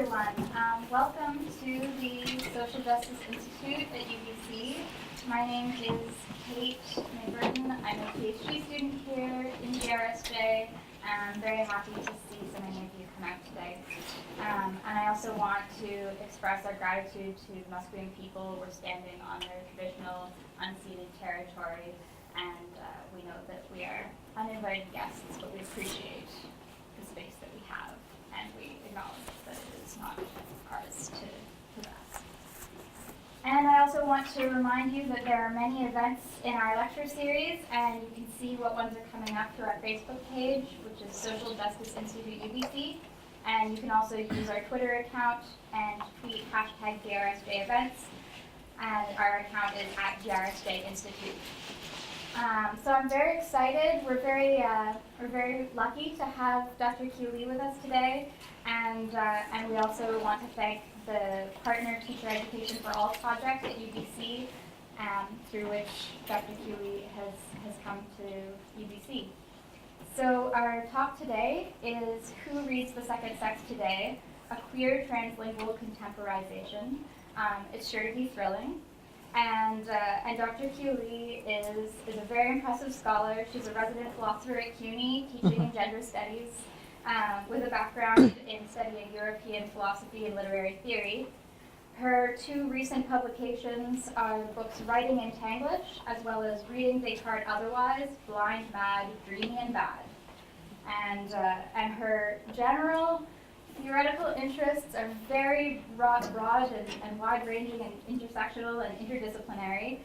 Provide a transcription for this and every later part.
everyone. Welcome to the Social Justice Institute at UBC. My name is Kate Mayburton. I'm a PhD student here in GRSJ, and I'm very happy to see so many of you come out today. And I also want to express our gratitude to the Musqueam people. We're standing on their traditional unceded territory, and we know that we are uninvited guests, but we appreciate the space that we have, and we acknowledge that it is not ours to possess. And I also want to remind you that there are many events in our lecture series, and you can see what ones are coming up through our Facebook page, which is Social Justice Institute UBC. And you can also use our Twitter account and tweet hashtag GRSJ events. And our account is at GRSJ Institute. So I'm very excited. We're very lucky to have Dr. Kyoo with us today, and we also want to thank the Partner Teacher Education for All project at UBC, through which Dr. Kyoo has come to UBC. So our talk today is Who Reads the Second Sex Today? A Queer Translingual Contemporization. It's sure to be thrilling. And Dr. Kyoo is a very impressive scholar. She's a resident philosopher at CUNY, teaching in gender studies, with a background in studying European philosophy and literary theory. Her two recent publications are the books Writing in Tanglish, as well as Reading Descartes Otherwise, Blind, Mad, Dreamy, and Bad. And her general theoretical interests are very broad and wide-ranging and intersectional and interdisciplinary,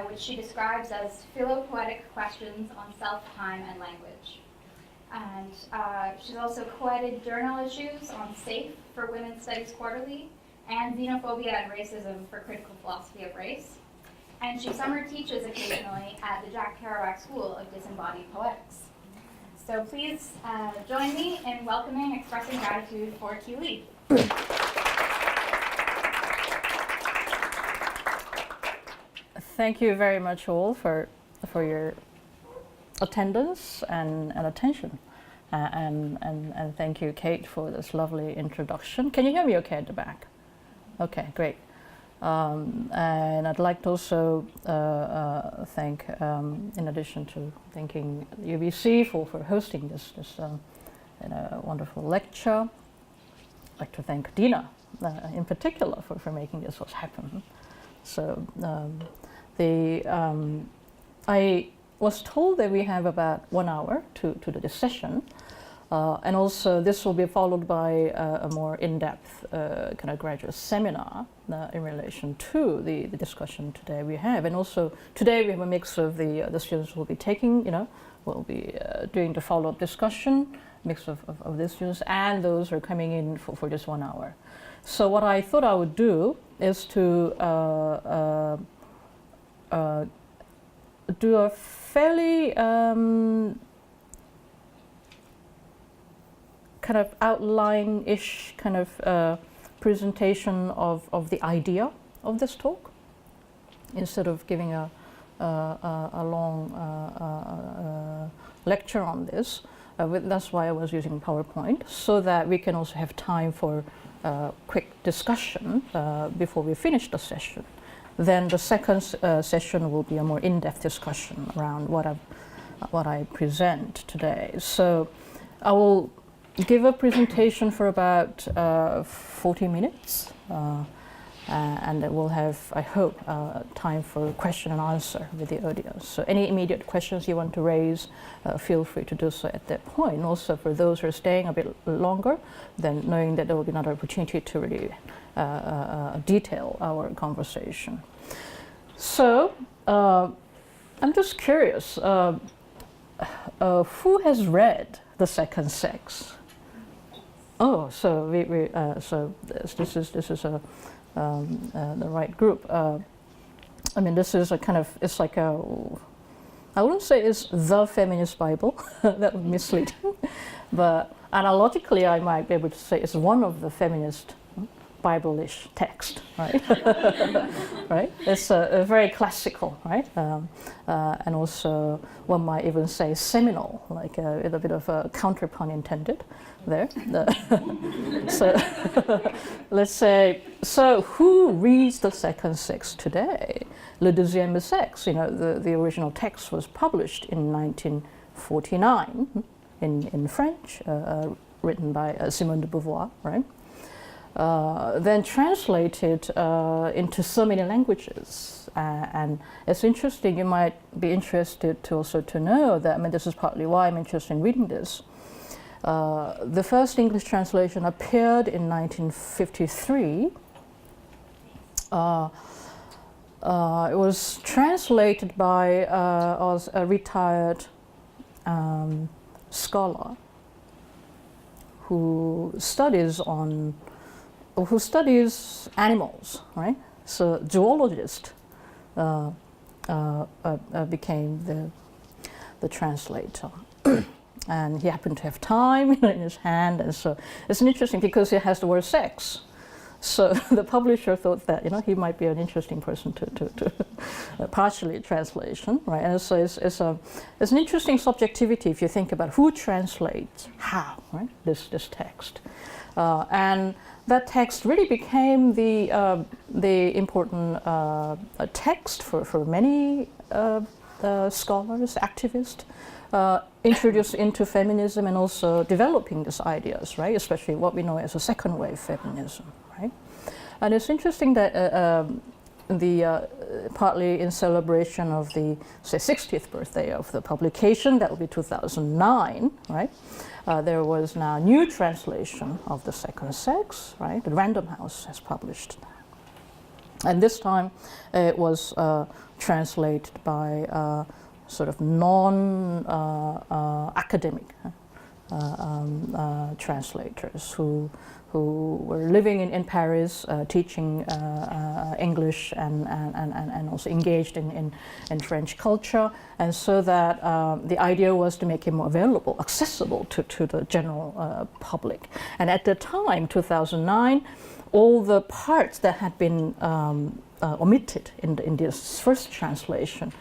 which she describes as philopoetic questions on self, time, and language. And she's also co-edited journal issues on SAFE for Women's Studies Quarterly and Xenophobia and Racism for Critical Philosophy of Race. And she summer teaches occasionally at the Jack Kerouac School of Disembodied Poetics. So please join me in welcoming and expressing gratitude for Kyoo. Thank you very much all for your attendance and attention. And thank you, Kate, for this lovely introduction. Can you hear me okay at the back? Okay, great. And I'd like to also thank, in addition to thanking UBC for hosting this wonderful lecture, I'd like to thank Dina in particular for making this happen. So I was told that we have about 1 hour to do this session. And also this will be followed by a more in-depth kind of graduate seminar in relation to the discussion today we have. And also today we have a mix of the students who will be taking, will be doing the follow-up discussion, mix of the students and those who are coming in for just 1 hour. So what I thought I would do is to do a fairly kind of outline-ish kind of presentation of the idea of this talk, instead of giving a long lecture on this. That's why I was using PowerPoint, so that we can also have time for quick discussion before we finish the session. Then the second session will be a more in-depth discussion around what I present today. So I will give a presentation for about 40 minutes, and it will have, I hope, time for question and answer with the audience. So any immediate questions you want to raise, feel free to do so at that point. And also for those who are staying a bit longer, then knowing that there will be another opportunity to really detail our conversation. So I'm just curious, who has read The Second Sex? Oh, so so this is the right group. I mean, this is a kind of, it's like a, I wouldn't say it's the feminist Bible, that would be misleading, but analogically I might be able to say it's one of the feminist Bible-ish text, right? Right? It's a very classical, right? And also one might even say seminal, like with a bit of a counter pun intended there. So let's say, so who reads the second sex today? Le deuxième sexe, the original text was published in 1949 in French, written by Simone de Beauvoir, right? Then translated into so many languages. And it's interesting, you might be interested to also to know that, this is partly why I'm interested in reading this. The first English translation appeared in 1953. It was translated by a retired scholar who studies animals, right? So zoologist became the translator. And he happened to have time in his hand, and so it's interesting because it has the word sex. So the publisher thought that he might be an interesting person to partially translation, right? And so it's an interesting subjectivity if you think about who translates how, right? This text, and that text really became the important text for many scholars, activists. Introduced into feminism and also developing these ideas, right? Especially what we know as a second wave feminism, right? And it's interesting that partly in celebration of the 60th birthday of the publication, that will be 2009, right? There was now a new translation of the second sex, right? The Random House has published that. And this time it was translated by sort of non-academic translators who were living in Paris, teaching English and also engaged in French culture, and so that the idea was to make it more available, accessible to the general public. And at the time, 2009, all the parts that had been omitted in this first translation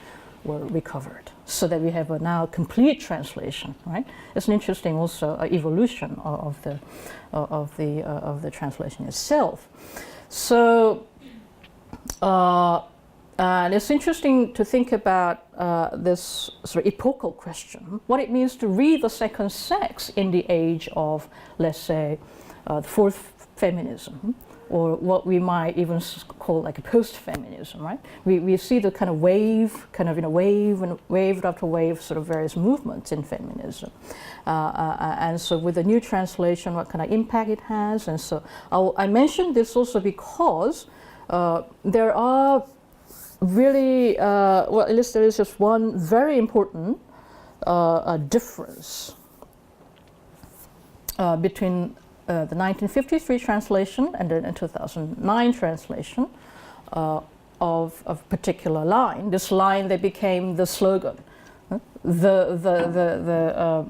were recovered, so that we have a now complete translation. Right? It's an interesting also evolution of the translation itself. So, and it's interesting to think about this sort of epochal question: what it means to read the second sex in the age of, let's say, the fourth feminism, or what we might even call like a post-feminism, right? We see the kind of wave, wave and wave after wave, sort of various movements in feminism. And so with the new translation, what kind of impact it has. And so I mentioned this also because there are really, well, at least there is just one very important difference between the 1953 translation and the 2009 translation of a particular line. This line that became the slogan, the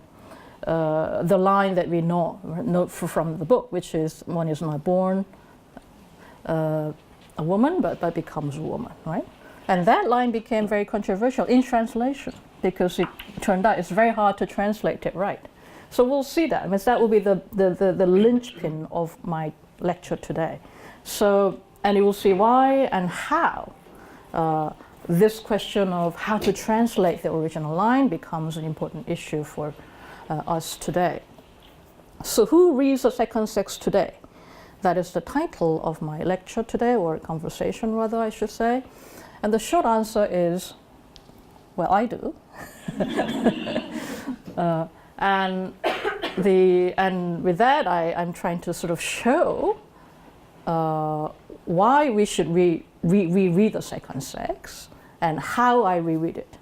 line that we know from the book, which is "One is not born a woman, but becomes a woman," right? And that line became very controversial in translation because it turned out it's very hard to translate it right. So we'll see that. That will be the linchpin of my lecture today. So, and you will see why and how this question of how to translate the original line becomes an important issue for us today. So who reads the second sex today? That is the title of my lecture today, or conversation rather, I should say. And the short answer is, well, I do. And with that, I'm trying to sort of show why we should reread the second sex and how I reread it,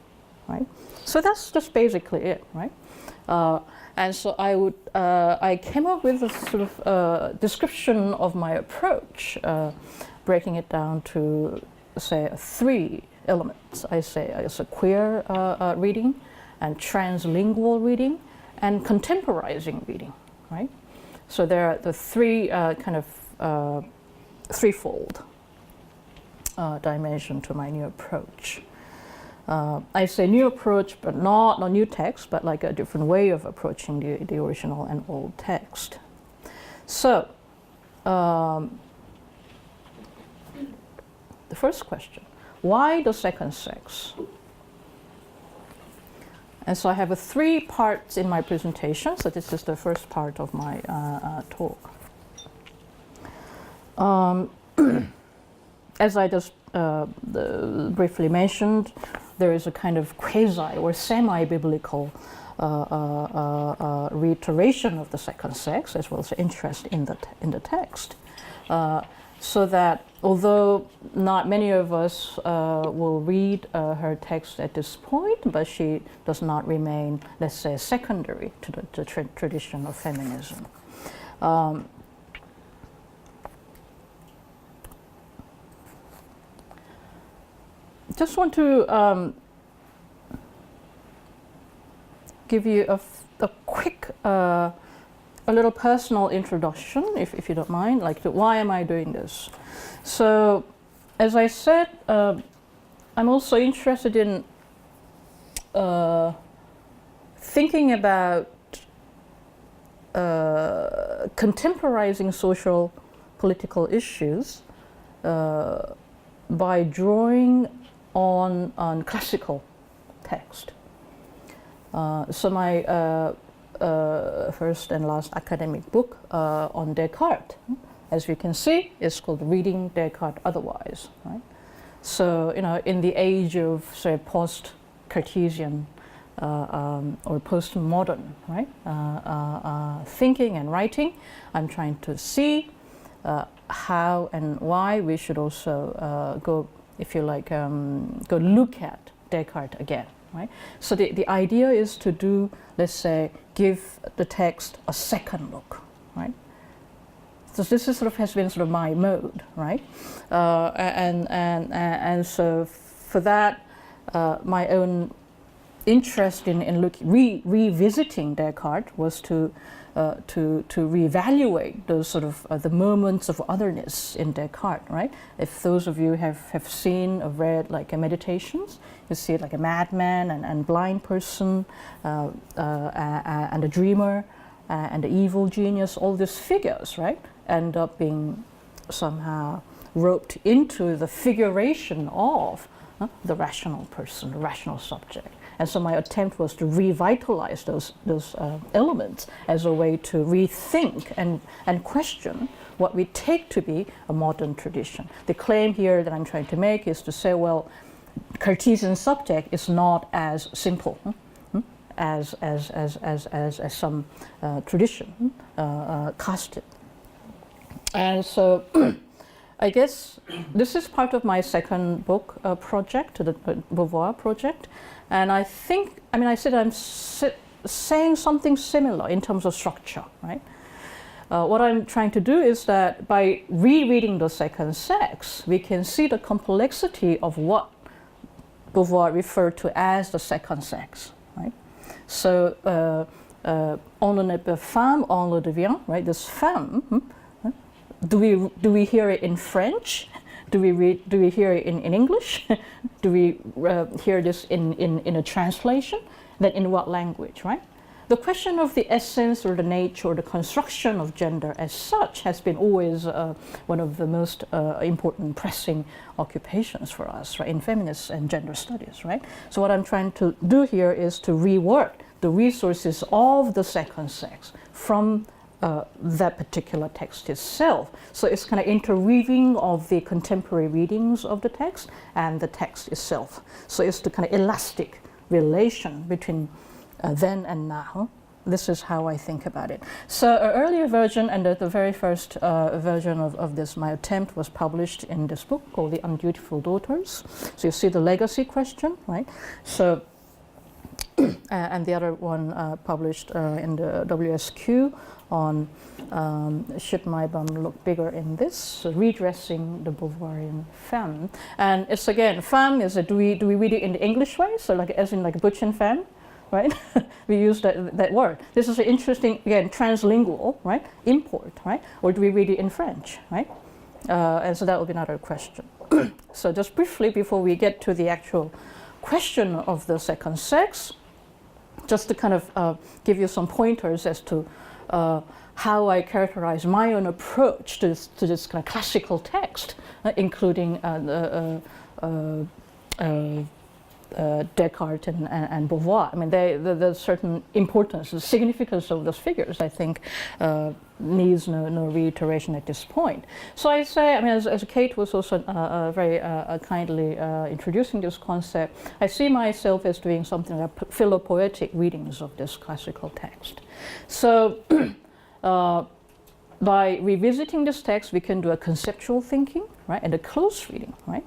right? So that's just basically it, right? And so I came up with a sort of description of my approach, breaking it down to, say, 3 elements. I say it's a queer reading, and translingual reading, and contemporizing reading, right? So there are the 3 kind of threefold dimension to my new approach. I say new approach, but not a new text, but like a different way of approaching the original and old text. So, the first question, why the second sex? And so I have three parts in my presentation, so this is the first part of my talk. As I just briefly mentioned, there is a kind of quasi or semi-biblical reiteration of the second sex, as well as interest in the text. So that although not many of us will read her text at this point, but she does not remain, let's say, secondary to the tradition of feminism. Just want to give you a quick, a little personal introduction, if you don't mind, like why am I doing this? So, as I said, I'm also interested in thinking about contemporizing social political issues by drawing on classical text. So my first and last academic book on Descartes, as you can see, is called Reading Descartes Otherwise. Right? So, you know, in the age of, say, post-Cartesian or postmodern, right, thinking and writing, I'm trying to see how and why we should also go, if you like, go look at Descartes again. Right? So the idea is to do, let's say, give the text a second look, right? So this is has been my mode, right? And so for that, my own interest in revisiting Descartes was to reevaluate those the moments of otherness in Descartes, right? If those of you have seen or read like Meditations, you see it like a madman and blind person and a dreamer and the evil genius, all these figures, right, end up being somehow roped into the figuration of the rational person, the rational subject. And so my attempt was to revitalize those elements as a way to rethink and question what we take to be a modern tradition. The claim here that I'm trying to make is to say, well, Cartesian subject is not as simple as some tradition cast it. And so I guess this is part of my second book project, the Beauvoir project. And I think, I said I'm saying something similar in terms of structure, right? What I'm trying to do is that by rereading the second sex, we can see the complexity of what Beauvoir referred to as the second sex, right? So, on naît, femme, on le devient, right? This femme, do we hear it in French? Do we hear it in English? Do we hear this in a translation? Then in what language, right? The question of the essence or the nature or the construction of gender as such has been always one of the most important pressing occupations for us, right, in feminist and gender studies, right? So what I'm trying to do here is to rework the resources of the second sex from that particular text itself. So it's kind of interweaving of the contemporary readings of the text and the text itself. So it's the kind of elastic relation between then and now. This is how I think about it. So an earlier version, and the very first version of this, my attempt, was published in this book called The Undutiful Daughters. So you see the legacy question, right? So, and the other one published in the WSQ on Should My Bum Look Bigger in This? So redressing the Beauvoirean femme. And it's again, femme is do we read it in the English way? So like as in like butch and femme? Right? We use that word. This is an interesting, again, translingual, right? Import, right? Or do we read it in French, right? And so that will be another question. So just briefly, before we get to the actual question of the second sex, just to kind of give you some pointers as to how I characterize my own approach to this kind of classical text, including Descartes and Beauvoir. I mean, there's certain importance, the significance of those figures, I think, needs no reiteration at this point. So I say, I mean, as Kate was also very kindly introducing this concept, I see myself as doing something like philopoetic readings of this classical text. So by revisiting this text, we can do a conceptual thinking, right, and a close reading, right?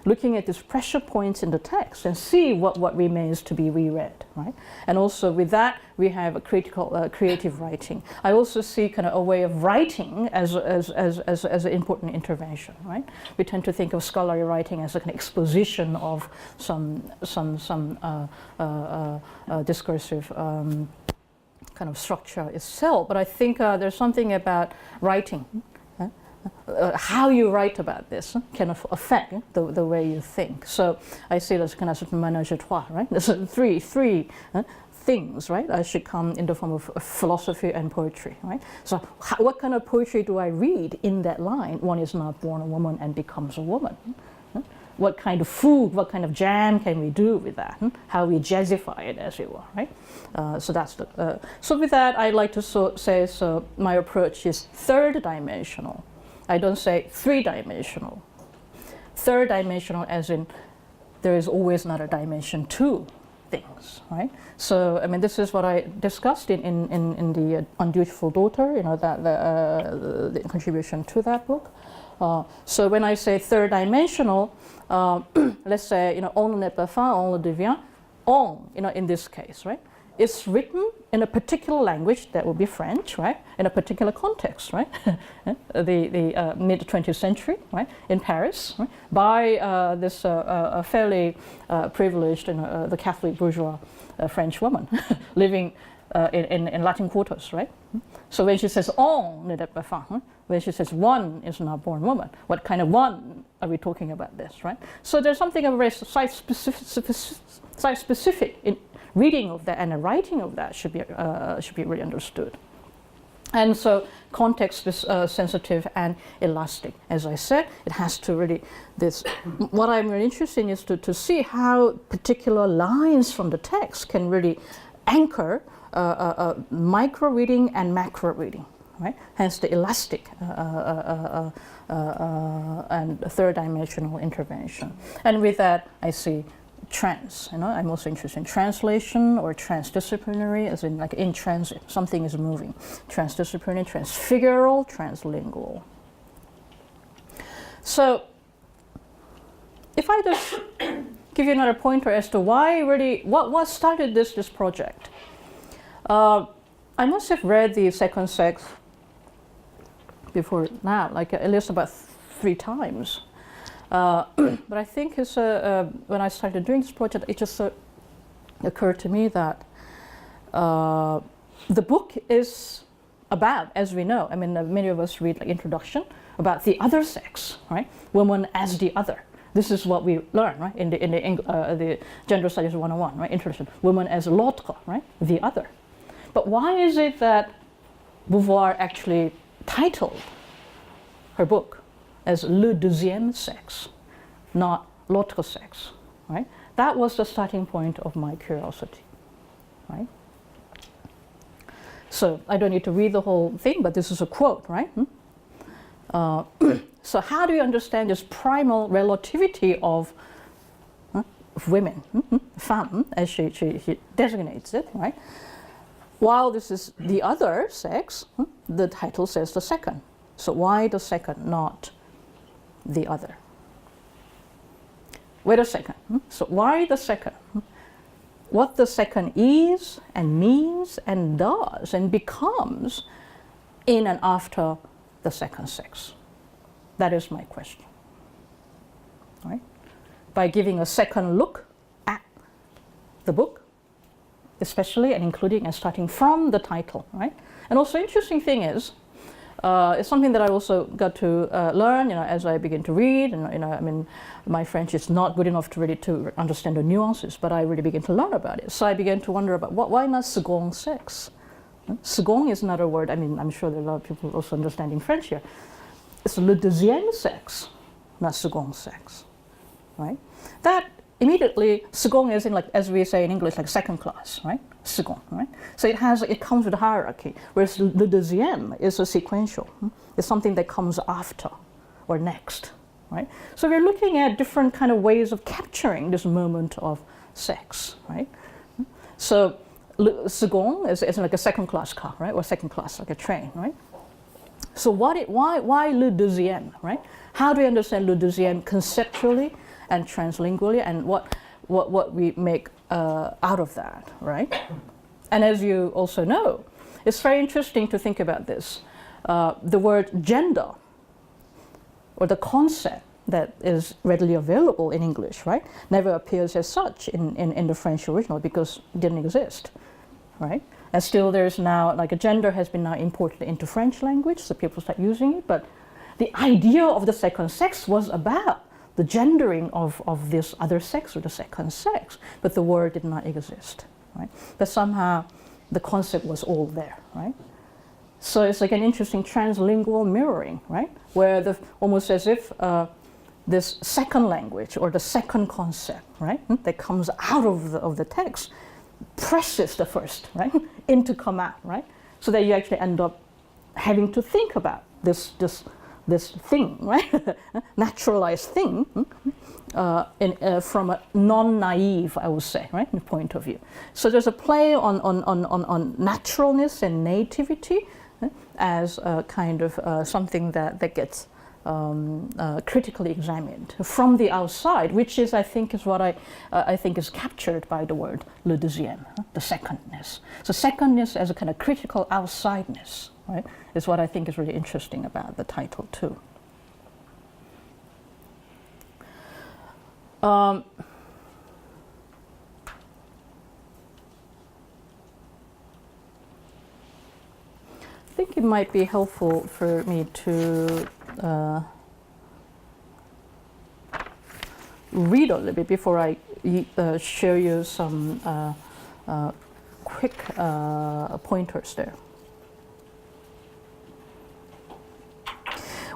Looking at these pressure points in the text and see what remains to be reread, right? And also with that, we have a creative writing. I also see kind of a way of writing as an important intervention, right? We tend to think of scholarly writing as an exposition of some discursive kind of structure itself, but I think there's something about writing. How you write about this can affect the way you think. So I see there's kind of certain ménage à trois, right? There's three things, right? I should come in the form of philosophy and poetry, right? So what kind of poetry do I read in that line? One is not born a woman and becomes a woman. What kind of food, what kind of jam can we do with that? How we jazzify it, as it were, right? So that's the. So with that, I'd like to say my approach is third dimensional. I don't say three-dimensional. Third dimensional as in there is always another dimension to things, right? So, I mean, this is what I discussed in the Undutiful Daughter, you know, that the contribution to that book. So when I say third dimensional, let's say, you know, on naît, pas femme, on devient, on, you know, in this case, right? It's written in a particular language, that would be French, right? In a particular context, right? the mid-20th century, right? In Paris, right? By this fairly privileged, the Catholic bourgeois French woman living in Latin quarters, right? So when she says "on naît pas femme," when she says "one is not born woman," what kind of one are we talking about this, right? So there's something of a very site-specific in reading of that, and the writing of that should be really understood. And so context is sensitive and elastic. As I said, it has to really, what I'm really interested in is to see how particular lines from the text can really anchor micro reading and macro reading, right? Hence the elastic and third dimensional intervention. And with that, I see trans, you know, I'm also interested in translation or transdisciplinary, as in like in transit, something is moving. Transdisciplinary, transfigural, translingual. So if I just give you another pointer as to why really, what started this project. I must have read the second sex before now, like at least about 3 times. But I think it's, when I started doing this project, it just occurred to me that the book is about, as we know, I mean, many of us read like introduction, about the other sex, right? Woman as the other. This is what we learn, right? In the Gender Studies 101, right? Introduction. Woman as l'autre, right? The other. But why is it that Beauvoir actually titled her book as le deuxième sexe, not l'autre sexe, right? That was the starting point of my curiosity, right? So I don't need to read the whole thing, but this is a quote, right? So how do you understand this primal relativity of women, femme, as she designates it, right? While this is the other sex, the title says the second. So why the second, not the other? Wait a second. So why the second? What the second is and means and does and becomes in and after the second sex? That is my question. Right? By giving a second look at the book, especially and including and starting from the title, right? And also interesting thing is, It's something that I also got to learn, as I begin to read. And I mean, my French is not good enough to really to understand the nuances, but I really begin to learn about it. So I began to wonder about why not second sex? Second is another word. I mean, I'm sure there are a lot of people also understanding French here. It's le deuxième sexe, not second sex, right? That immediately, second is in, like, as we say in English, like second class, right? Second, right? So it comes with a hierarchy, whereas le deuxième is a sequential. It's something that comes after or next, right? So we're looking at different kind of ways of capturing this moment of sex, right? So second is like a second class car, right? Or second class, like a train, right? So why le deuxième, right? How do we understand le deuxième conceptually and translingually, and what we make out of that, right? And as you also know, it's very interesting to think about this. The word gender, or the concept that is readily available in English, right, never appears as such in the French original because it didn't exist, right? And still there's now, like, a gender has been now imported into French language, so people start using it, but the idea of the second sex was about the gendering of this other sex, or the second sex, but the word did not exist, right? But somehow the concept was all there, right? So it's like an interesting translingual mirroring, right? Where almost as if this second language, or the second concept, right, that comes out of the text, presses the first, right, into command, right? So that you actually end up having to think about this thing, right? Naturalized thing, from a non-naive, I would say, right, point of view. So there's a play on naturalness and nativity as a kind of something that gets critically examined from the outside, which is, I think, is what I think is captured by the word le deuxième, the secondness. So secondness as a kind of critical outsideness, right, is what I think is really interesting about the title too. I think it might be helpful for me to read a little bit before I show you some quick pointers there.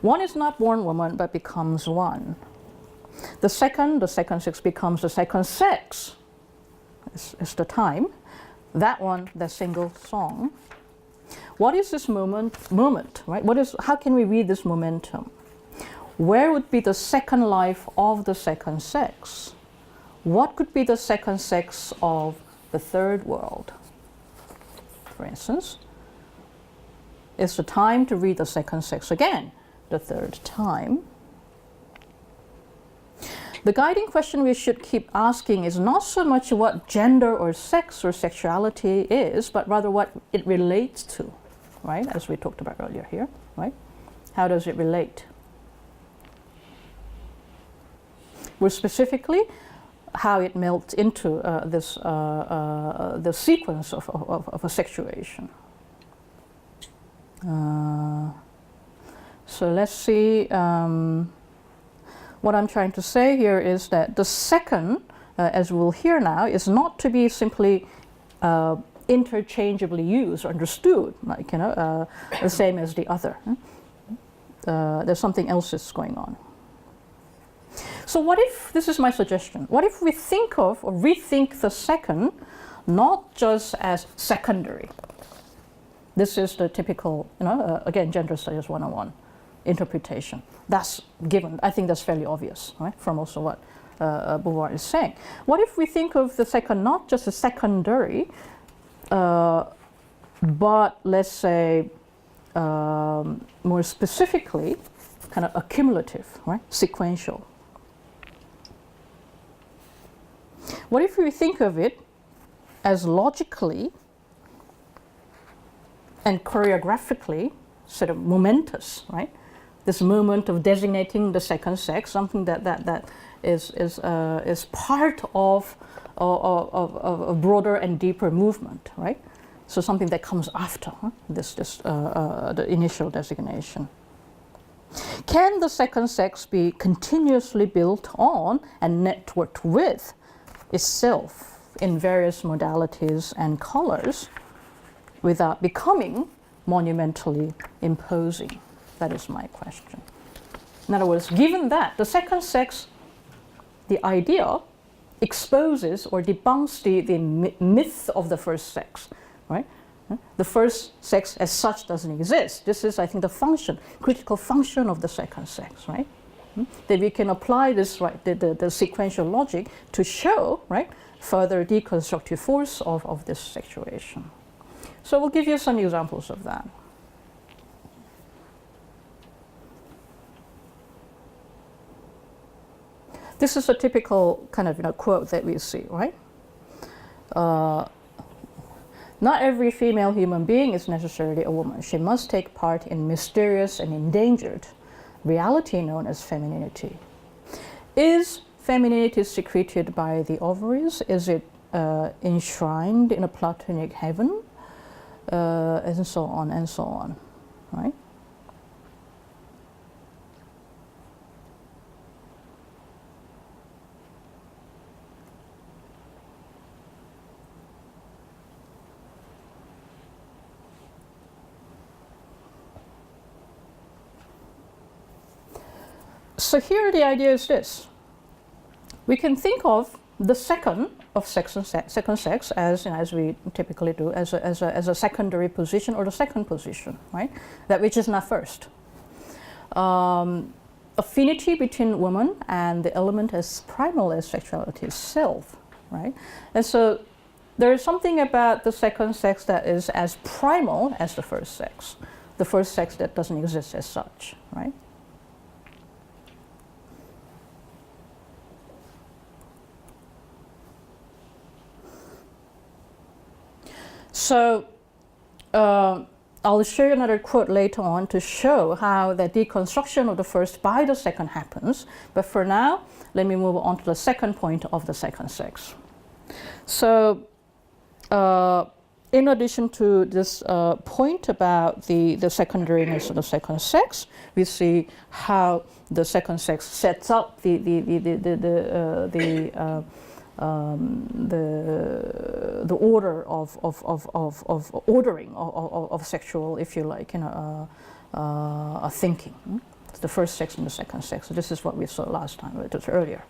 One is not born woman, but becomes one. The second sex becomes the second sex. It's the time. That one, the single song. What is this moment, right? How can we read this momentum? Where would be the second life of the second sex? What could be the second sex of the third world? For instance, it's the time to read the second sex again, the third time. The guiding question we should keep asking is not so much what gender or sex or sexuality is, but rather what it relates to, right? As we talked about earlier here, right? How does it relate? More specifically, how it melts into the sequence of a sexuation. So let's see. What I'm trying to say here is that the second, as we'll hear now, is not to be simply interchangeably used or understood, like, the same as the other. There's something else that's going on. So what if, this is my suggestion, what if we think of or rethink the second not just as secondary? This is the typical, again, gender studies 101 interpretation. That's given. I think that's fairly obvious, right, from also what Beauvoir is saying. What if we think of the second not just as secondary, but let's say more specifically, kind of accumulative, right, sequential? What if we think of it as logically and choreographically sort of momentous, right? This moment of designating the second sex, something that is part of a broader and deeper movement, right? So something that comes after the initial designation. Can the second sex be continuously built on and networked with itself in various modalities and colors without becoming monumentally imposing? That is my question. In other words, given that the second sex, the idea, exposes or debunks the myth of the first sex, right? The first sex as such doesn't exist. This is, I think, the function, critical function of the second sex, right? That we can apply this, right, the sequential logic to show, right, further deconstructive force of this situation. So we'll give you some examples of that. This is a typical kind of quote that we see, right? Not every female human being is necessarily a woman. She must take part in mysterious and endangered reality known as femininity. Is femininity secreted by the ovaries? Is it enshrined in a platonic heaven? And so on, right? So here the idea is this. We can think of the second of second sex as we typically do, as a secondary position or the second position, right? That which is not first. Affinity between woman and the element as primal as sexuality itself, right? And so there is something about the second sex that is as primal as the first sex that doesn't exist as such, right? So I'll show you another quote later on to show how the deconstruction of the first by the second happens. But for now, let me move on to the second point of the second sex. So in addition to this point about the secondariness of the second sex, we see how the second sex sets up the order of ordering of sexual, if you like, thinking. It's the first sex and the second sex. So this is what we saw last time, earlier.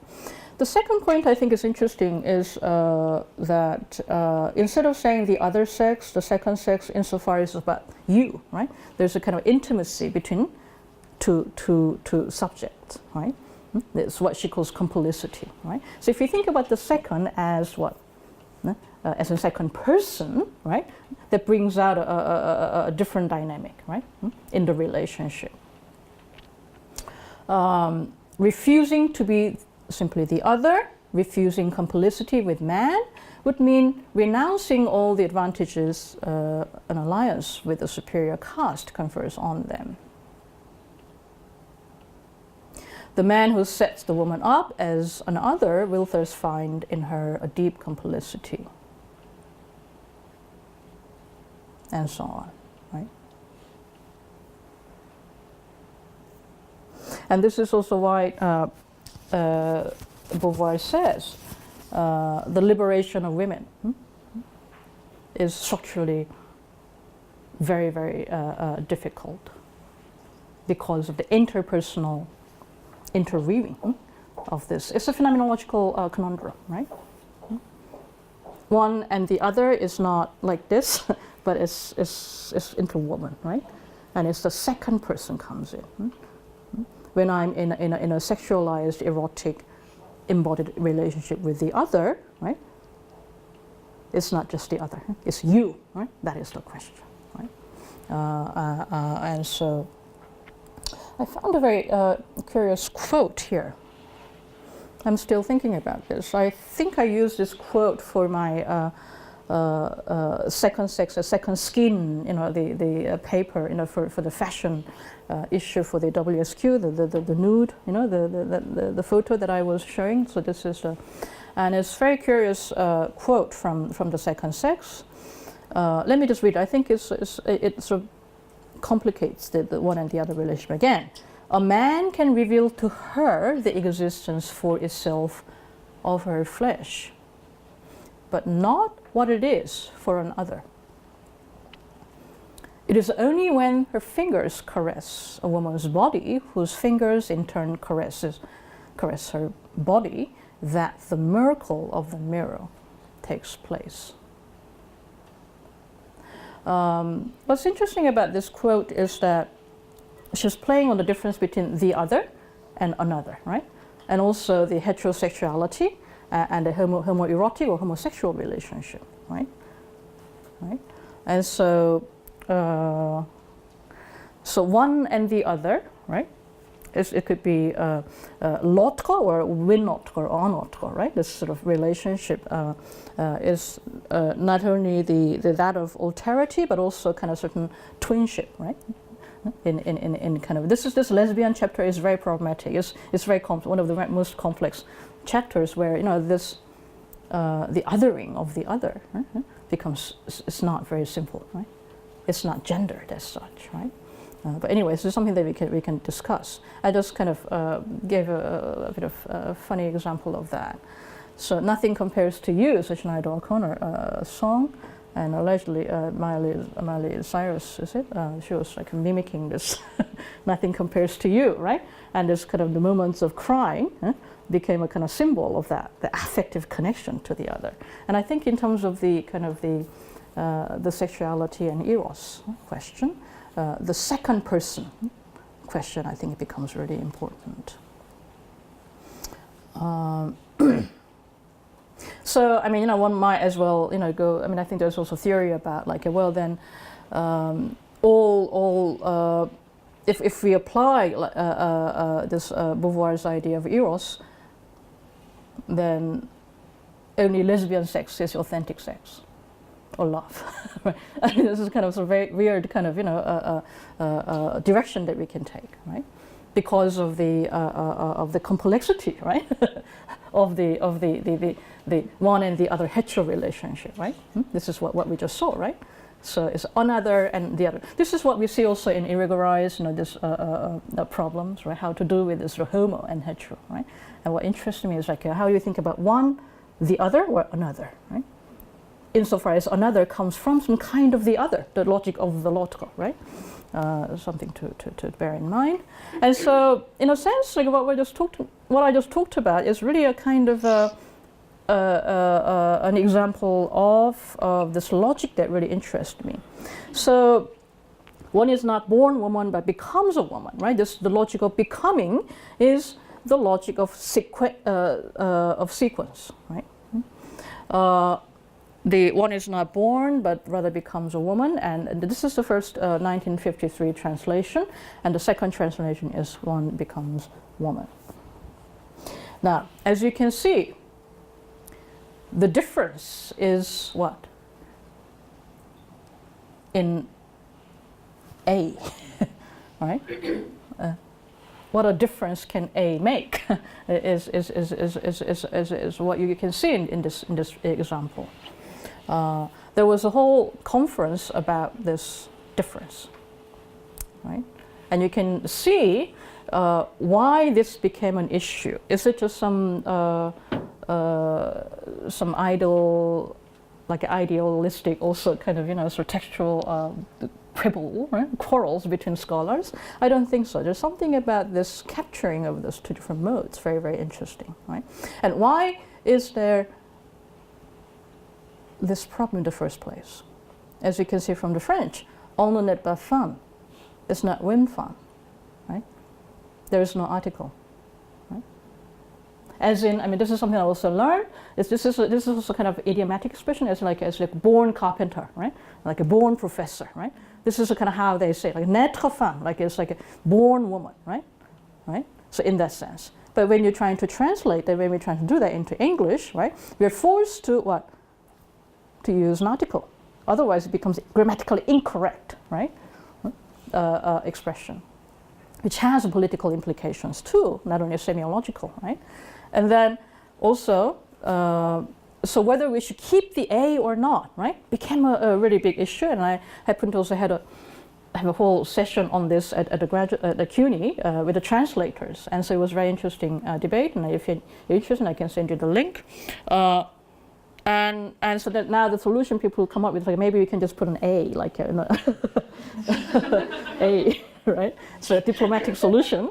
The second point I think is interesting is that instead of saying the other sex, the second sex, insofar as it's about you, right? There's a kind of intimacy between two subjects, right? It's what she calls complicity, right? So if you think about the second as what? As a second person, right? That brings out a different dynamic, right? In the relationship. Refusing to be simply the other, refusing complicity with man, would mean renouncing all the advantages an alliance with a superior caste confers on them. The man who sets the woman up as an other will thus find in her a deep complicity, and so on, right? And this is also why Beauvoir says the liberation of women is structurally very, very difficult because of the interpersonal interweaving of this. It's a phenomenological conundrum, right? One and the other is not like this, but it's interwoven, right? And it's the second person comes in. When I'm in a sexualized, erotic, embodied relationship with the other, right? It's not just the other, it's you, right? That is the question, right? And so I found a very curious quote here. I'm still thinking about this. I think I used this quote for my second sex, a second skin, the paper, for the fashion issue for the WSQ, the nude, the photo that I was showing. So this is and it's a very curious quote from the second sex. let me just read. I think it sort of complicates the one and the other relationship again. A man can reveal to her the existence for itself of her flesh, but not what it is for another. It is only when her fingers caress a woman's body, whose fingers in turn caress her body, that the miracle of the mirror takes place. What's interesting about this quote is that she's playing on the difference between the other and another, right? And also the heterosexuality and the homoerotic or homosexual relationship, right? And so one and the other, right? It could be l'autre or une autre or un autre, right? This sort of relationship is not only that of alterity, but also kind of certain twinship, right? In kind of this lesbian chapter is very problematic. It's very one of the most complex chapters where this the othering of the other, right, becomes it's not very simple, right? It's not gendered as such, right? But anyways, this is something that we can discuss. I just kind of gave a bit of a funny example of that. So nothing compares to you, such an Idol O'Connor song, and allegedly Miley Cyrus, is it? She was like mimicking this. Nothing compares to you, right? And this kind of the moments of crying became a kind of symbol of that, the affective connection to the other. And I think in terms of the kind of the sexuality and eros question, the second person question, I think it becomes really important. So, I mean, one might as well, go. I mean, I think there's also theory about like, well, then, if we apply this Beauvoir's idea of eros, then only lesbian sex is authentic sex. Or love. Right? I mean, this is kind of a very weird kind of direction that we can take, right? Because of the complexity, right? of the one and the other hetero relationship, right? This is what we just saw, right? So it's another and the other. This is what we see also in irregularized, this problems, right? How to do with this homo and hetero, right? And what interests me is like how you think about one, the other, or another, right? Insofar as another comes from some kind of the other, the logic of the l'autre, right? Something to bear in mind. And so, in a sense, like what I just talked about is really a kind of an example of this logic that really interests me. So, one is not born woman but becomes a woman, right? The logic of becoming is the logic of sequence, right? The one is not born, but rather becomes a woman, and this is the first 1953 translation, and the second translation is one becomes woman. Now, as you can see, the difference is what? In A, right? What a difference can A make is what you can see in this example. There was a whole conference about this difference, right? And you can see why this became an issue. Is it just some idealistic, also kind of sort of textual quibble, right? Quarrels between scholars? I don't think so. There's something about this capturing of those two different modes, very, very interesting, right? And why is there this problem in the first place? As you can see from the French, on ne naît pas femme. It's not une femme, right? There is no article, right? As in, I mean, this is something I also learned. This is also kind of idiomatic expression. It's like born carpenter, right? Like a born professor, right? This is kind of how they say it, like naître femme, like it's like a born woman, right? Right? So in that sense. But when you're trying to translate that, when we're trying to do that into English, right? We're forced to what? To use an article. Otherwise, it becomes grammatically incorrect, right? Expression, which has political implications too, not only semiological, right? And then also, so whether we should keep the A or not, right, became a really big issue. And I happened to also have a whole session on this at the CUNY with the translators. And so it was a very interesting debate. And if you're interested, I can send you the link. And so that now the solution people come up with, like, maybe we can just put an A, like A, right? So a diplomatic solution,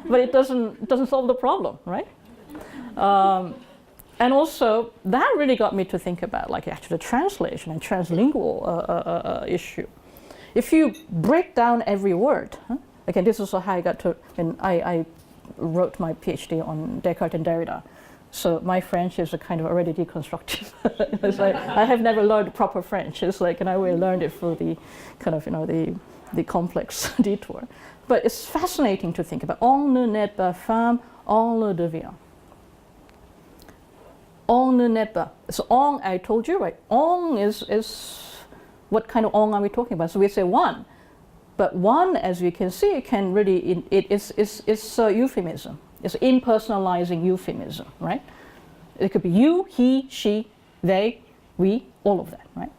but it doesn't solve the problem, right? And also that really got me to think about, like, actually the translation and translingual issue. If you break down every word, again, this is how I got to, and I wrote my PhD on Descartes and Derrida. So my French is a kind of already deconstructive. It's like, I have never learned proper French. It's like, and I will learn it through the kind of, the complex detour. But it's fascinating to think about. On ne naît pas femme, on le devient. On ne naît pas. So on, I told you, right? On is what kind of on are we talking about? So we say one. But one, as you can see, can really, it's a euphemism. It's impersonalizing euphemism, right? It could be you, he, she, they, we, all of that, right?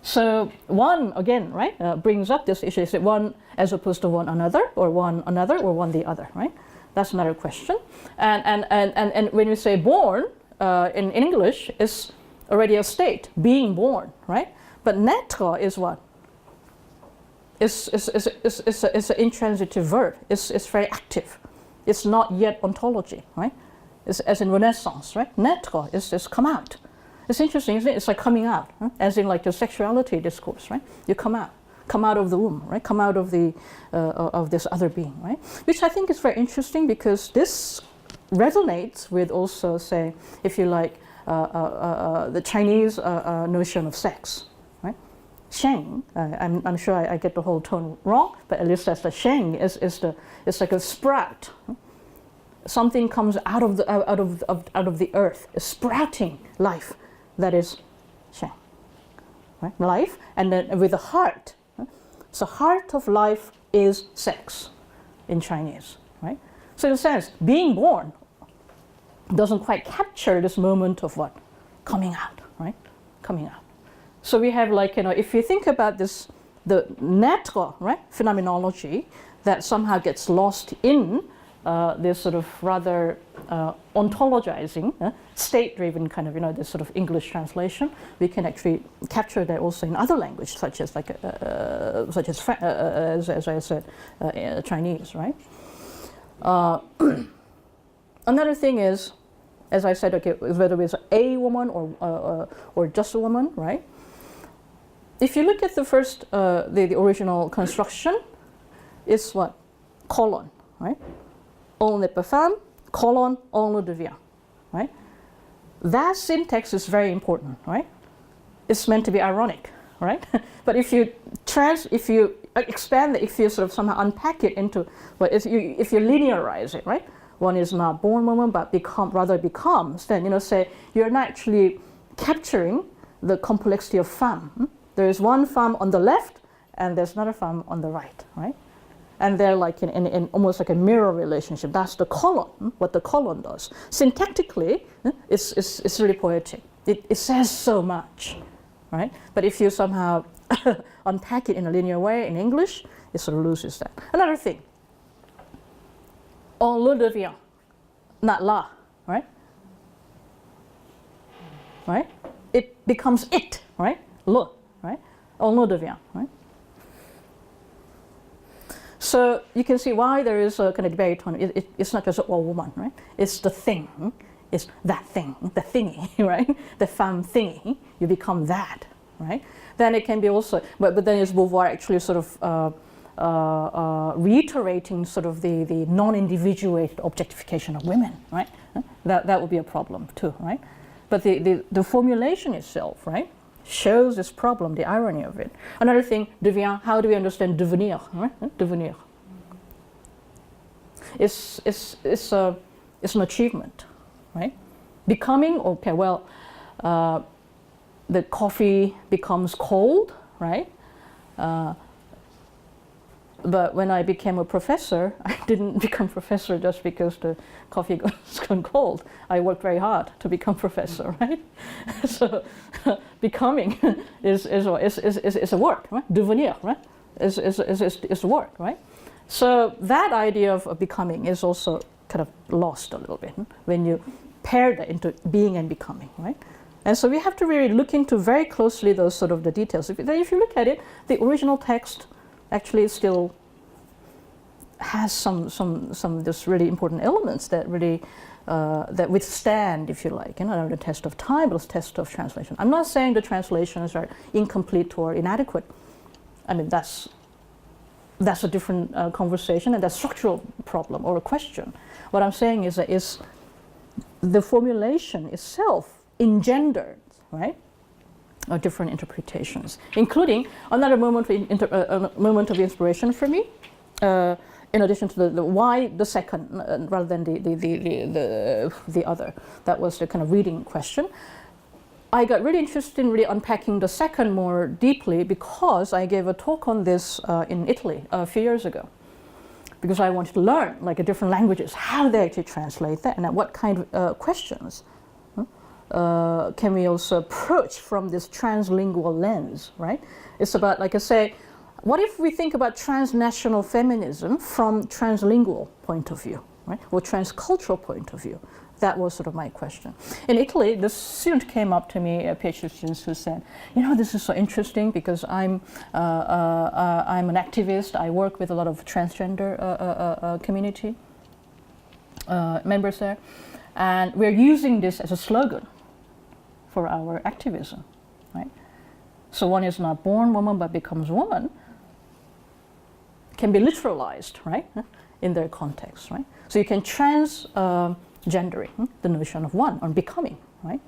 So one, again, right, brings up this issue. Is it one as opposed to one another, or one another, or one the other, right? That's another question. And when you say born, in English, it's already a state, being born, right? But naître is what? It's an intransitive verb. It's very active. It's not yet ontology, right? It's as in Renaissance, right? Naître is come out. It's interesting, isn't it? It's like coming out, huh? As in like the sexuality discourse, right? You come out of the womb, right? Come out of the of this other being, right? Which I think is very interesting because this resonates with also, say, if you like, the Chinese notion of sex, right? Sheng, I'm sure I get the whole tone wrong, but at least that's the sheng it's like a sprout. Something comes out of the earth, a sprouting life, that is sheng, right? Life, and then with the heart. Right? So heart of life is sex in Chinese, right? So in a sense, being born doesn't quite capture this moment of what? Coming out, right? Coming out. So we have, like, if you think about this, the naître, right, phenomenology that somehow gets lost in this sort of rather ontologizing, state-driven kind of, this sort of English translation, we can actually capture that also in other languages, such as as I said, Chinese, right? Another thing is, as I said, okay, whether it's a woman or just a woman, right? If you look at the first, the original construction, it's what? Colon, right? On n'est pas femme, colon, on le devient, right? That syntax is very important, right? It's meant to be ironic, right? But if you expand it, if you sort of somehow unpack it into, if you linearize it, right? One is not born woman, but becomes, then, say, you're not actually capturing the complexity of femme. There is one femme on the left, and there's another femme on the right, right? And they're like in almost like a mirror relationship. That's the colon, what the colon does. Syntactically, it's really poetic. It says so much, right? But if you somehow unpack it in a linear way in English, it sort of loses that. Another thing, on le devient, not la, right? Right? It becomes it, right? Le, right? On le devient, right? So you can see why there is a kind of debate on it. It's not just a woman, right? It's the thing, it's that thing, the thingy, right? The femme thingy, you become that, right? Then it can be also, but then is Beauvoir actually sort of reiterating sort of the non-individuated objectification of women, right? That would be a problem too, right? But the formulation itself, right, shows this problem, the irony of it. Another thing, devient, how do we understand devenir, right? Devenir. It's an achievement, right? Becoming, okay, well, the coffee becomes cold, right? But when I became a professor, I didn't become professor just because the coffee got gone cold. I worked very hard to become professor, right? So becoming is a work, right? Devenir, right? Is work, right? So that idea of becoming is also kind of lost a little bit when you pair that into being and becoming, right? And so we have to really look into very closely those sort of the details. If you look at it, the original text actually still has some just really important elements that really that withstand, if you like, the test of time, but the test of translation. I'm not saying the translations are incomplete or inadequate. I mean, that's a different conversation, and that's a structural problem or a question. What I'm saying is that the formulation itself engendered, right, different interpretations, including another moment of inspiration for me. In addition to the why the second rather than the other, that was the kind of reading question. I got really interested in really unpacking the second more deeply because I gave a talk on this in Italy a few years ago. Because I wanted to learn like different languages, how they actually translate that, and what kind of questions can we also approach from this translingual lens, right? It's about, like I say, what if we think about transnational feminism from translingual point of view, right? Or transcultural point of view? That was sort of my question. In Italy, the student came up to me, a PhD student, who said, this is so interesting because I'm an activist. I work with a lot of transgender community members there. And we're using this as a slogan for our activism, right? So one is not born woman but becomes woman can be literalized, right, in their context, right? So you can transgendering the notion of one, or becoming, right?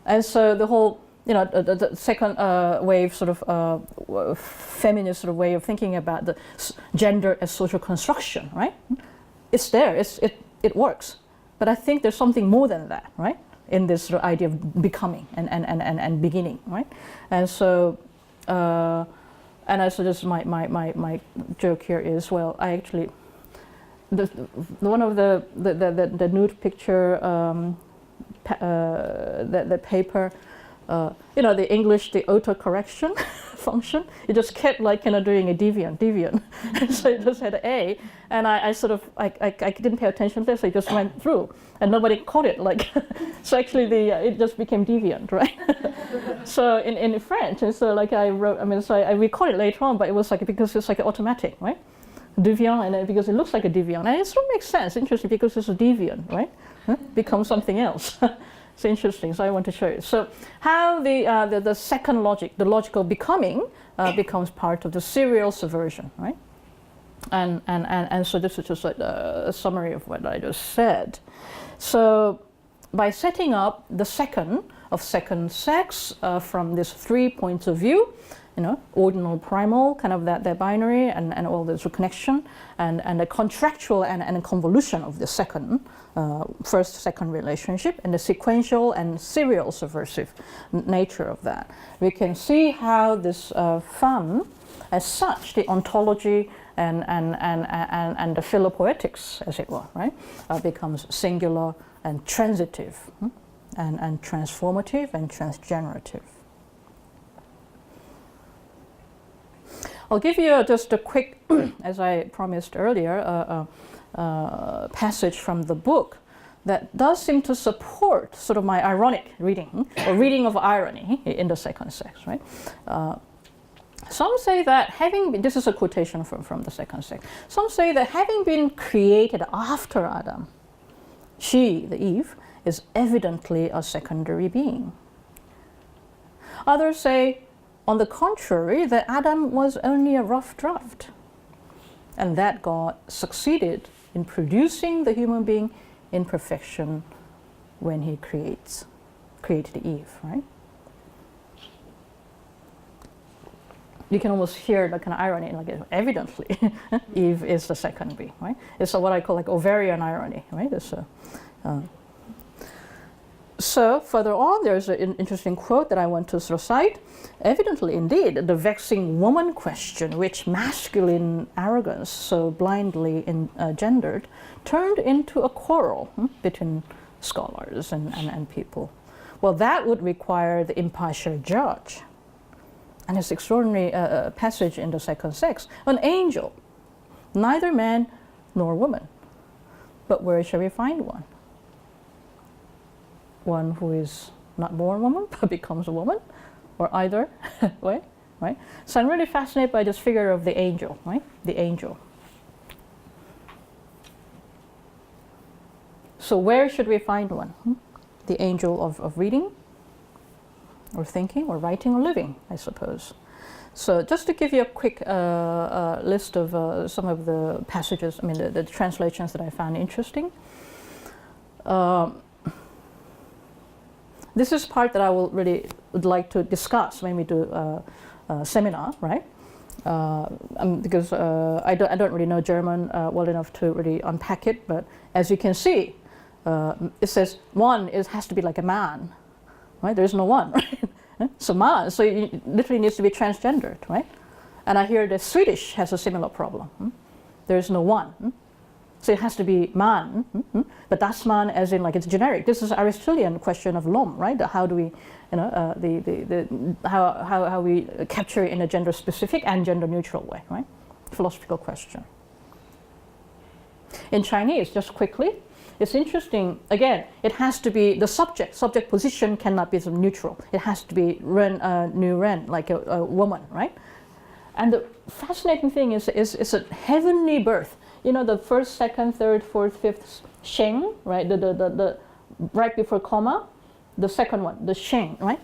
And so the whole, the second wave sort of feminist sort of way of thinking about the gender as social construction, right? It's there, it works. But I think there's something more than that, right? In this sort of idea of becoming and beginning, right? And so, and I suggest my joke here is, well, I actually, one of the nude picture, the paper, the English, the autocorrection function, it just kept like doing a deviant. So it just had an A, and I sort of I didn't pay attention to this, so it just went through, and nobody caught it. Like, so actually it just became deviant, right? So in French, and so like I wrote, so I recorded it later on, but it was like because it's like automatic, right? Deviant, and because it looks like a deviant, and it sort of makes sense. Interesting because it's a deviant, right? Becomes something else. It's interesting, so I want to show you. So how the second logic, the logical becoming, becomes part of the serial subversion, right? And so this is just like a summary of what I just said. So by setting up the second of second sex from these 3 points of view, ordinal, primal, kind of that binary, and all this connection, and the contractual and convolution of the first-second relationship, and the sequential and serial subversive nature of that. We can see how this femme, as such, the ontology and the philopoetics, as it were, right, becomes singular and transitive, and transformative and transgenerative. I'll give you just a quick, as I promised earlier, passage from the book that does seem to support sort of my ironic reading, or reading of irony in the second sex, right? Some say that this is a quotation from the second sex, some say that having been created after Adam, she, the Eve, is evidently a secondary being. Others say, on the contrary, that Adam was only a rough draft, and that God succeeded in producing the human being in perfection when he created Eve, right? You can almost hear the kind of irony, like evidently, Eve is the second being, right? It's what I call like Beauvoirean irony, right? So further on, there's an interesting quote that I want to sort of cite. Evidently, indeed, the vexing woman question, which masculine arrogance so blindly engendered, turned into a quarrel between scholars and people. Well, that would require the impartial judge. And this extraordinary passage in the second sex, an angel, neither man nor woman. But where shall we find one? One who is not born woman but becomes a woman, or either way, right? So I'm really fascinated by this figure of the angel, right? The angel. So where should we find one? The angel of reading, or thinking, or writing, or living, I suppose. So just to give you a quick list of some of the passages, I mean the translations that I found interesting. This is part that I would like to discuss when we do a seminar, right? Because I don't really know German well enough to really unpack it, but as you can see, it says one has to be like a man, right? There is no one, right? So man, so it literally needs to be transgendered, right? And I hear that Swedish has a similar problem. There is no one. So it has to be man, but das man as in like it's generic. This is Aristotelian question of Lom, right? How do we, how we capture it in a gender specific and gender neutral way, right? Philosophical question. In Chinese, just quickly, it's interesting. Again, it has to be the subject position cannot be neutral. It has to be ren, nu ren, like a woman, right? And the fascinating thing is it's a heavenly birth. You know, the first, second, third, fourth, fifth sheng, right? The right before comma, the second one, the sheng, right?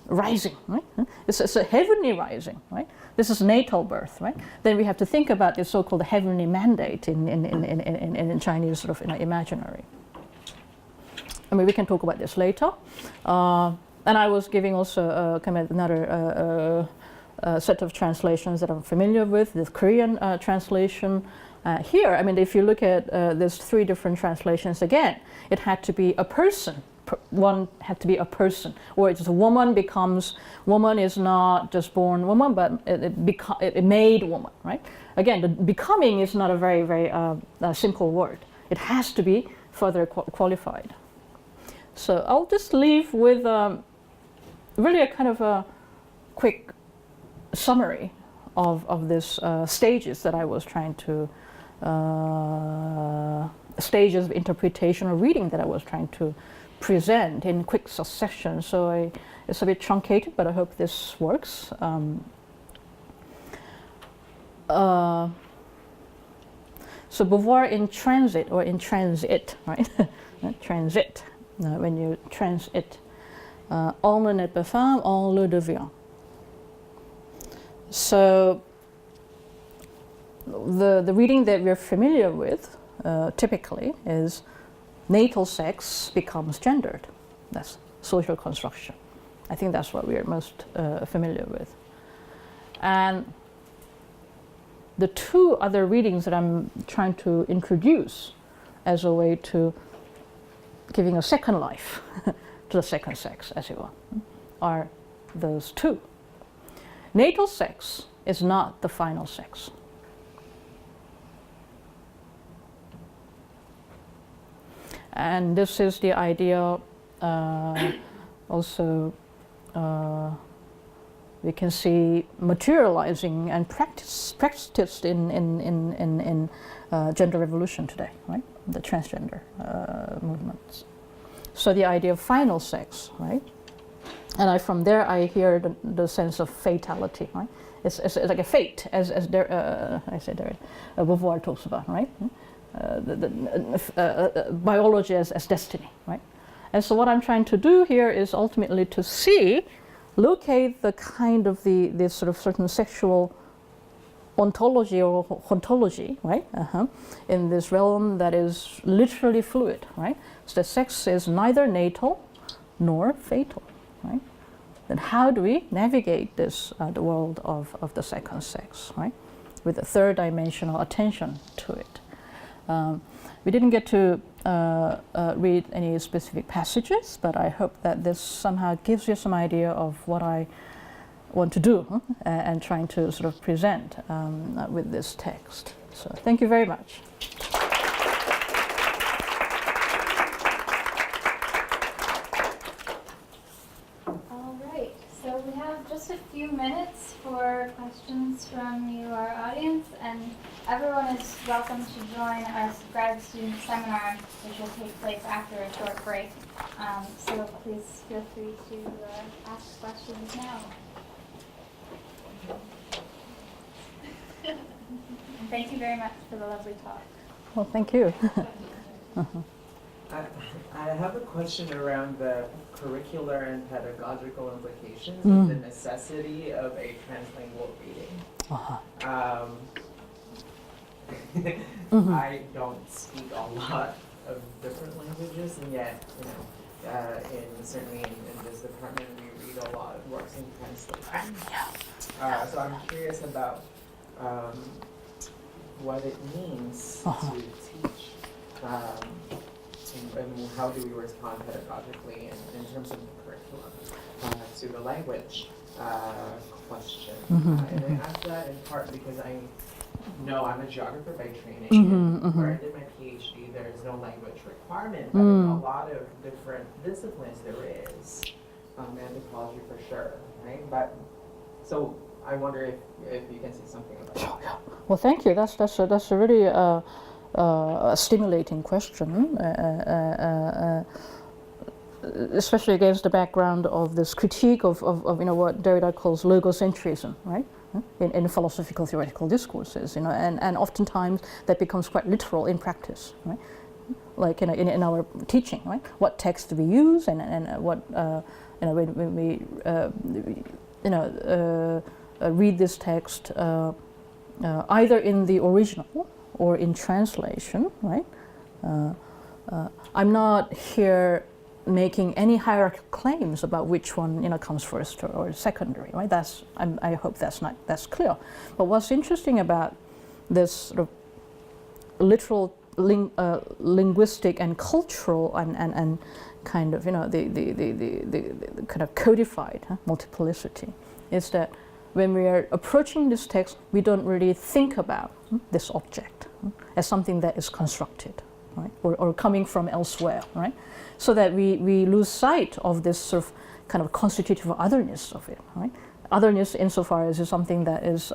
Rising, right? It's a heavenly rising, right? This is natal birth, right? Then we have to think about the so-called heavenly mandate in Chinese sort of imaginary. I mean, we can talk about this later. And I was giving also another set of translations that I'm familiar with, the Korean translation. Here, I mean, if you look at there's three different translations again, it had to be a person. One had to be a person, or it's a woman becomes woman is not just born woman, but it made woman, right? Again, the becoming is not a very simple word. It has to be further qualified. So I'll just leave with really a kind of a quick summary of this stages that I was trying to stages of interpretation or reading that I was trying to present in quick succession. So it's a bit truncated, but I hope this works. So Beauvoir in transit or in transit, right? Transit. When you transit, on le naît, femme, on le devient. So the reading that we're familiar with typically is natal sex becomes gendered. That's social construction. I think that's what we are most familiar with. And the two other readings that I'm trying to introduce as a way to giving a second life to the second sex, as it were, are those two. Natal sex is not the final sex. And this is the idea also we can see materializing and practiced in gender revolution today, right? The transgender movements. So the idea of final sex, right? And from there I hear the sense of fatality, right? It's like a fate, as Beauvoir talks about, right? Biology as destiny, right? And so what I'm trying to do here is ultimately to locate the kind of this sort of certain sexual ontology or ontology, right? In this realm that is literally fluid, right? So the sex is neither natal nor fatal, right? Then how do we navigate this, the world of the second sex, right? With a third dimensional attention to it. We didn't get to read any specific passages, but I hope that this somehow gives you some idea of what I want to do and trying to sort of present with this text. So thank you very much. All right, so we have just a few minutes for questions from you, our audience, and everyone is welcome to join our grad student seminar, which will take place after a short break. So please feel free to ask questions now. And thank you very much for the lovely talk. Well, thank you. I have a question around the curricular and pedagogical implications of the necessity of a translingual reading. I don't speak a lot of different languages, and yet, certainly in this department, we read a lot of works in translation. So I'm curious about what it means to teach, and how do we respond pedagogically in terms of the curriculum to the language question. And I ask that in part because I know I'm a geographer by training, and where I did my PhD, there is no language requirement, but in a lot of different disciplines there is, anthropology for sure, right? But so I wonder if you can say something about that. Well, thank you. That's a really stimulating question, especially against the background of this critique of what Derrida calls logocentrism, right? In philosophical theoretical discourses, and oftentimes that becomes quite literal in practice, right? Like in our teaching, right? What text do we use, and what when we read this text either in the original or in translation, right? I'm not here making any hierarchical claims about which one comes first or secondary, right? I hope that's clear. But what's interesting about this sort of literal linguistic and cultural and kind of the kind of codified multiplicity is that when we are approaching this text, we don't really think about this object as something that is constructed, right? Or coming from elsewhere, right? So that we lose sight of this sort of kind of constitutive otherness of it, right? Otherness insofar as is something that is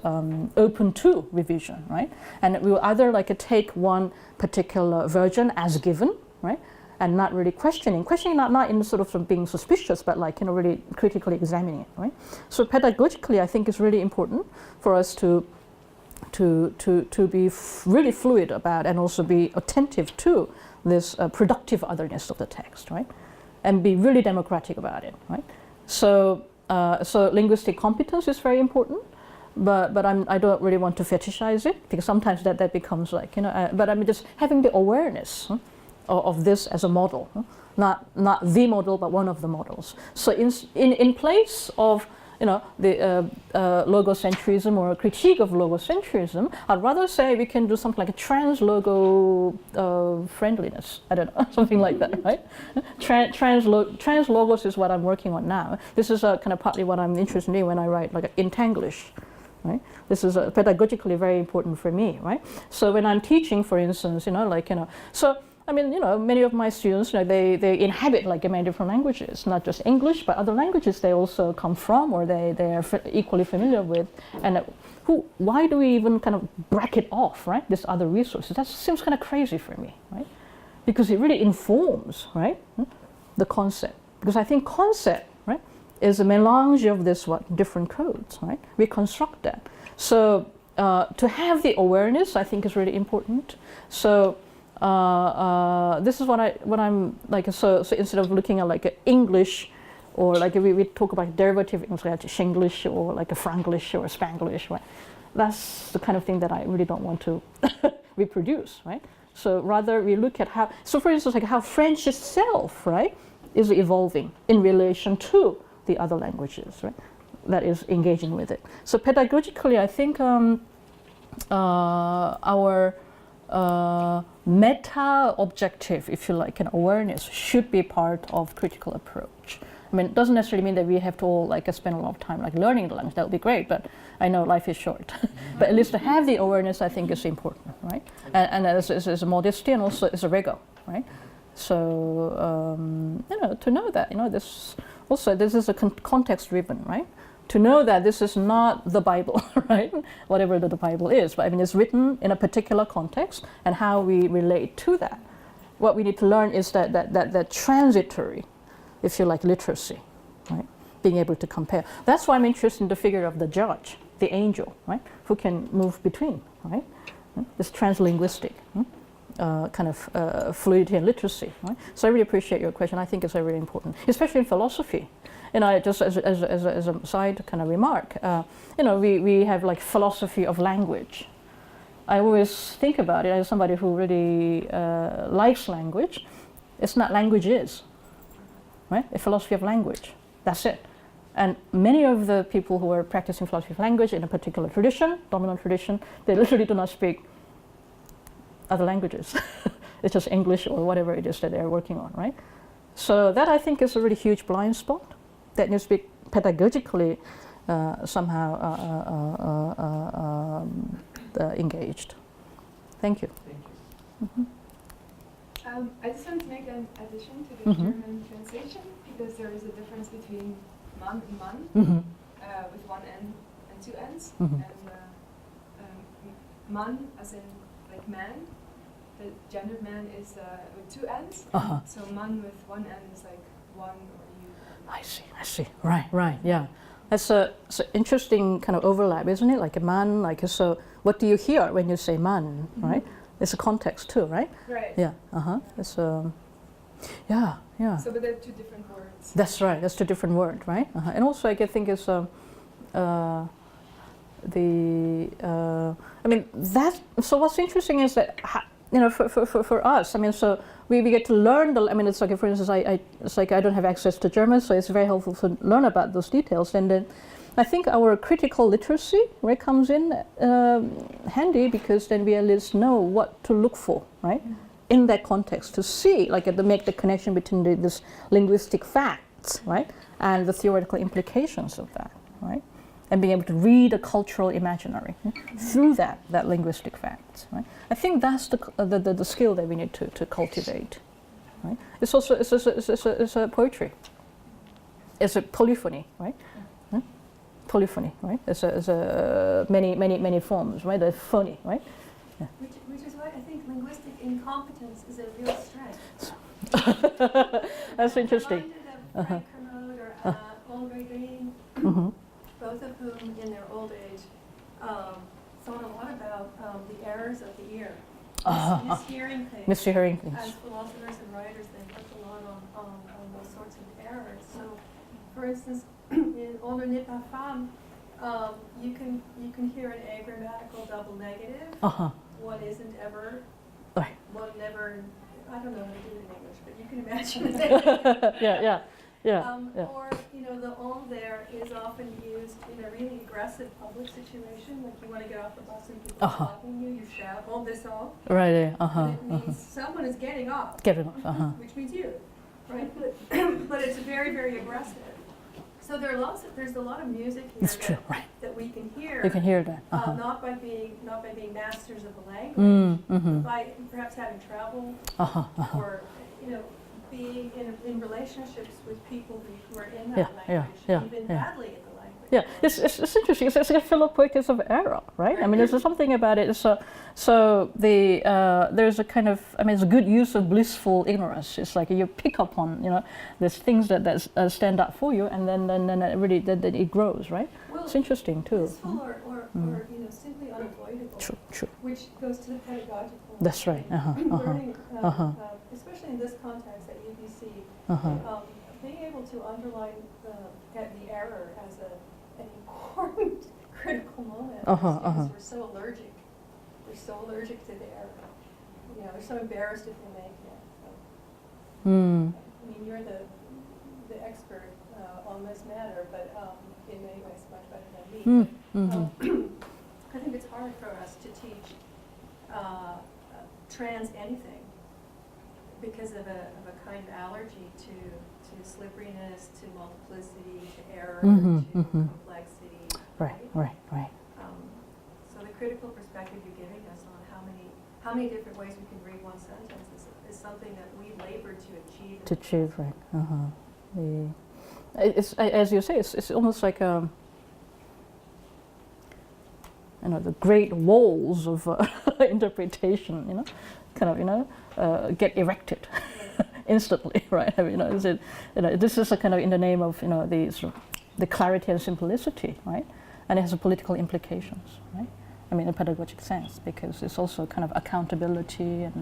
open to revision, right? And we will either take one particular version as given, right? And not really questioning not in sort of being suspicious, but really critically examining it, right? So pedagogically, I think it's really important for us to be really fluid about and also be attentive to this productive otherness of the text, right? And be really democratic about it, right? So linguistic competence is very important, but I don't really want to fetishize it, because sometimes that becomes but I mean just having the awareness of this as a model, not the model, but one of the models. So in place of the logocentrism or a critique of logocentrism, I'd rather say we can do something like a trans-logo friendliness. I don't know, something like that, right? Trans logos is what I'm working on now. This is kind of partly what I'm interested in when I write in Tanglish, right? This is pedagogically very important for me, right? So when I'm teaching, for instance, so I mean, many of my students, they inhabit many different languages, not just English, but other languages they also come from or they are equally familiar with. And why do we even kind of bracket off, right, this other resources? That seems kind of crazy for me, right? Because it really informs, right, the concept. Because I think concept, right, is a melange of this different codes, right? We construct that. So to have the awareness, I think, is really important. So this is what I'm so instead of looking at English, or we talk about derivative English, like Shinglish or a Franglish or Spanglish, right? That's the kind of thing that I really don't want to reproduce, right? So rather we look at how, so for instance, how French itself, right, is evolving in relation to the other languages, right, that is engaging with it. So pedagogically, I think our meta objective, if you like, and awareness should be part of critical approach. I mean, it doesn't necessarily mean that we have to all like spend a lot of time like learning the language. That would be great, but I know life is short. But at least to have the awareness, I think, is important, right? And as a modesty, and also as a rigor, right? So to know that this is a context-driven, right? To know that this is not the Bible, right? Whatever the Bible is, but I mean, it's written in a particular context, and how we relate to that. What we need to learn is that transitory, if you like, literacy, right? Being able to compare. That's why I'm interested in the figure of the judge, the angel, right? Who can move between, right? This translinguistic kind of fluidity and literacy, right? So I really appreciate your question. I think it's really important, especially in philosophy. Just as a side kind of remark, we have like philosophy of language. I always think about it as somebody who really likes language. It's not language is, right? A philosophy of language. That's it. And many of the people who are practicing philosophy of language in a particular tradition, dominant tradition, they literally do not speak other languages. It's just English or whatever it is that they're working on, right? So that, I think, is a really huge blind spot that needs to be pedagogically somehow engaged. Thank you. Thank you. Mm-hmm. I just want to make an addition to the German translation, because there is a difference between man and man, with one N and two N's, and man as in like man. The gendered man is with two N's, so man with one N is like one or you. I see. Right, yeah. It's an interesting kind of overlap, isn't it? Like a man, so what do you hear when you say man, right? It's a context too, right? Right. Yeah, It's, yeah. So, but they're two different words. That's right, that's two different words, right? And also I think it's, so what's interesting is that, for us, I mean, so we get to learn it's like, for instance, it's like I don't have access to German, so it's very helpful to learn about those details. And then I think our critical literacy, where it comes in handy, because then we at least know what to look for, right? In that context, to see, to make the connection between this linguistic facts, right? And the theoretical implications of that, right? And being able to read a cultural imaginary through that linguistic facts, right? I think that's the skill that we need to cultivate, right? It's also it's a poetry. It's a polyphony, right? Polyphony, right? It's a many forms, right? The phony, right? Yeah. Which is why I think linguistic incompetence is a real strength. That's interesting. I'm reminded of Frank Kermode or Olga Green, both of whom in their old age thought a lot about the errors of the ear, mishearing things. Mishearing things. As philosophers and writers, they worked a lot on those sorts of errors. So, for instance, in Older Naît, femme, you can hear an agrammatical double negative. One isn't ever. Right. One never. I don't know how to do it in English, but you can imagine it. Yeah. Or, the on there is often used in a really aggressive public situation, like you want to get off the bus and people are blocking you, you shout, on this off. Right, It means someone is getting off. Getting off, Which means you, right? But it's very, very aggressive. So there's a lot of music here That's true, right. that we can hear. You can hear that. Not by being masters of the language, but by perhaps having traveled, or being in relationships with people who are in that language, even badly in the language. Yeah, it's interesting. It's a philopoetics of error, right? I mean, there's something about it. There's a kind of, it's a good use of blissful ignorance. It's like you pick up on, there's things that stand out for you, and then it really then it grows, right? Well, it's interesting too. Blissful or simply unavoidable. True. Which goes to the pedagogical. That's right. Learning, especially in this context at UBC, being able to underline the error as an important critical moment. Because we're so allergic. We're so allergic to the error. We're so embarrassed if we make it. So. I mean, you're the expert on this matter, but in many ways much better than me. I think it's hard for us to teach trans anything because of a kind of allergy to slipperiness, to multiplicity, to error, to complexity. Right. So the critical perspective you're giving us on how many different ways we can read one sentence is something that we labor to achieve. To achieve, right. It's, as you say, it's almost like the great walls of interpretation, get erected instantly, right? I mean, this is a kind of in the name of the clarity and simplicity, right? And it has political implications, right? I mean, in a pedagogic sense, because it's also kind of accountability and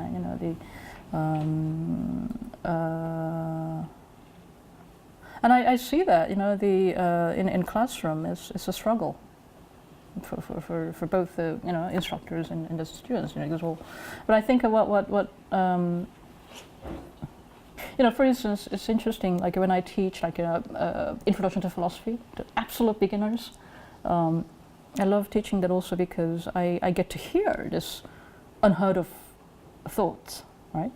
and I see that in classroom it's a struggle for both the instructors and the students, but I think what for instance, it's interesting, like when I teach introduction to philosophy to absolute beginners, I love teaching that also because I get to hear this unheard of thoughts, right?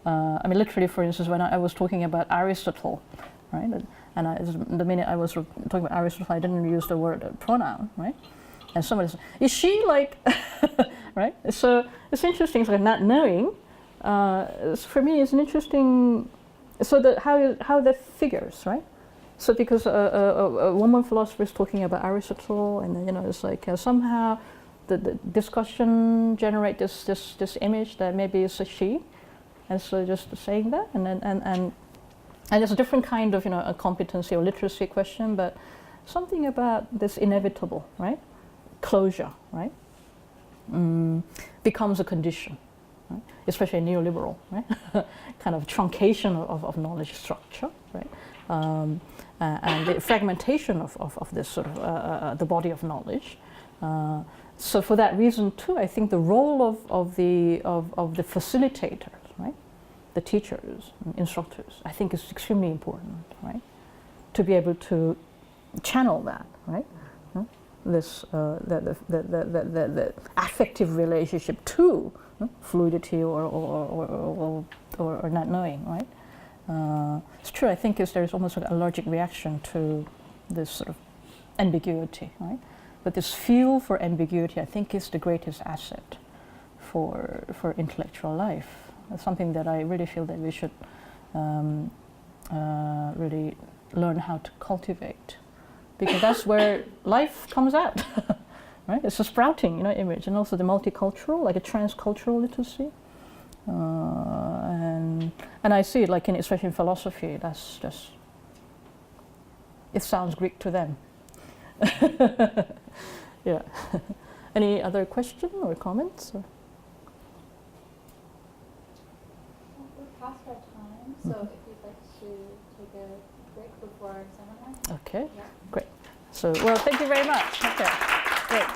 I mean, literally, for instance, when I was talking about Aristotle, right? And the minute I was talking about Aristotle, I didn't use the word pronoun, right? And somebody said, "Is she like?" right? So it's interesting, it's like not knowing. For me, it's an interesting. So that how that figures, right? So because a woman philosopher is talking about Aristotle, and it's like somehow the discussion generate this image that maybe it's a she, and so just saying that, and there's a different kind of a competency or literacy question, but something about this inevitable, right? Closure, right? Becomes a condition, right? Especially neoliberal, right? kind of truncation of knowledge structure, right? And the fragmentation of this sort of the body of knowledge. So for that reason too, I think the role of the facilitators, right, the teachers, instructors, I think is extremely important, right, to be able to channel that, right, this the affective relationship to fluidity or not knowing, right. It's true. I think there's almost like an allergic reaction to this sort of ambiguity, right? But this feel for ambiguity, I think, is the greatest asset for intellectual life. It's something that I really feel that we should really learn how to cultivate, because that's where life comes out, right? It's a sprouting, image, and also the multicultural, like a transcultural literacy. And I see it like especially in philosophy, that's just, it sounds Greek to them. Yeah. Any other question or comments? Or? We're past our time, so if you'd like to take a break before our seminar. Okay, Yeah. great. So, well, thank you very much. Okay, great.